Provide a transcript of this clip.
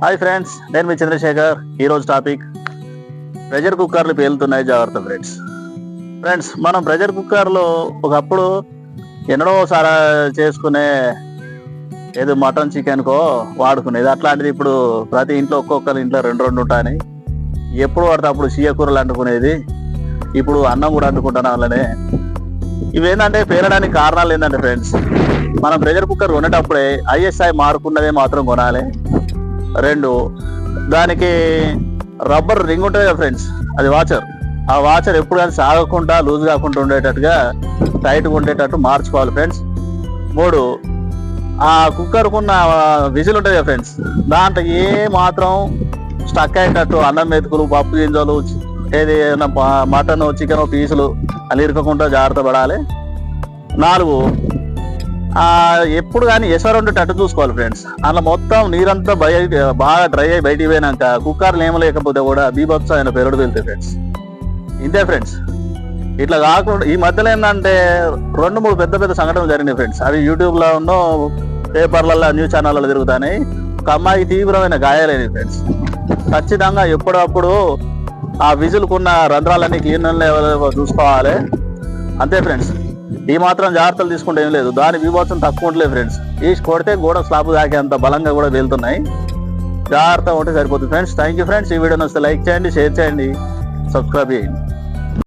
Hi friends, నేను మీ చంద్రశేఖర్. ఈరోజు topic pressure కుక్కర్లు పేలుతున్నాయి, జాగ్రత్త ఫ్రెండ్స్. మనం ప్రెషర్ కుక్కర్లో ఒకప్పుడు ఎన్నడోసారి చేసుకునే ఏదో మటన్ చికెన్కో వాడుకునేది. అట్లాంటిది ఇప్పుడు ప్రతి ఇంట్లో ఒక్కొక్కరి ఇంట్లో రెండు ఉంటాయని ఎప్పుడు పడితే అప్పుడు చీయకూరలు అంటుకునేది, ఇప్పుడు అన్నం కూడా అంటుకుంటున్న వాళ్ళనే. ఇవేంటంటే పేరడానికి కారణాలు ఏంటంటే ఫ్రెండ్స్, మనం ప్రెషర్ కుక్కర్ కొనేటప్పుడే ISI మారుకున్నదే మాత్రం కొనాలి. 2, దానికి రబ్బర్ రింగ్ ఉంటుంది కదా ఫ్రెండ్స్, అది వాచర్. ఆ వాచర్ ఎప్పుడు కానీ సాగకుండా లూజ్ కాకుండా ఉండేటట్టుగా టైట్గా ఉండేటట్టు మార్చుకోవాలి ఫ్రెండ్స్. 3, ఆ కుక్కర్కున్న విజిల్ ఉంటుంది కదా ఫ్రెండ్స్, దాంట్లో ఏ మాత్రం స్టక్ అయ్యేటట్టు అన్నం మెతుకులు, పప్పు గింజలు, ఏది మటన్ చికెన్ పీసులు అలా ఇరకకుండా జాగ్రత్త పడాలి. 4, ఎప్పుడు కానీ ఎసరు ఉండేటట్టు చూసుకోవాలి ఫ్రెండ్స్. అలా మొత్తం నీరంతా బాగా డ్రై అయ్యి బయటికి పోయినాక కుక్కర్లు ఏమలేకపోతే కూడా బీభత్స ఆయన పెరడు వెళ్తాయి ఫ్రెండ్స్. ఇంతే ఫ్రెండ్స్. ఇట్లా కాకుండా ఈ మధ్యలో ఏంటంటే 2-3 పెద్ద సంఘటనలు జరిగినాయి ఫ్రెండ్స్. అవి యూట్యూబ్లో ఉన్న పేపర్లలో, న్యూస్ ఛానళ్ళలో తిరుగుతాయి. ఒక అమ్మాయికి తీవ్రమైన గాయాలైనవి ఫ్రెండ్స్. ఖచ్చితంగా ఎప్పుడప్పుడు ఆ విజిల్కున్న రంధ్రాలన్నీ క్లీన్ చూసుకోవాలి. అంతే ఫ్రెండ్స్. ఈ మాత్రం జాగ్రత్తలు తీసుకుంటే ఏం లేదు, దాని విభాసం తక్కువ ఉండలేదు ఫ్రెండ్స్. ఈ కొడితే గోడ స్లాబ్ తాకేంత బలంగా కూడా వెళ్తున్నాయి. జాగ్రత్తగా ఉంటే సరిపోతుంది ఫ్రెండ్స్. Thank you friends. ఈ వీడియో నచ్చితే లైక్ చేయండి, షేర్ చేయండి, సబ్స్క్రైబ్ చేయండి.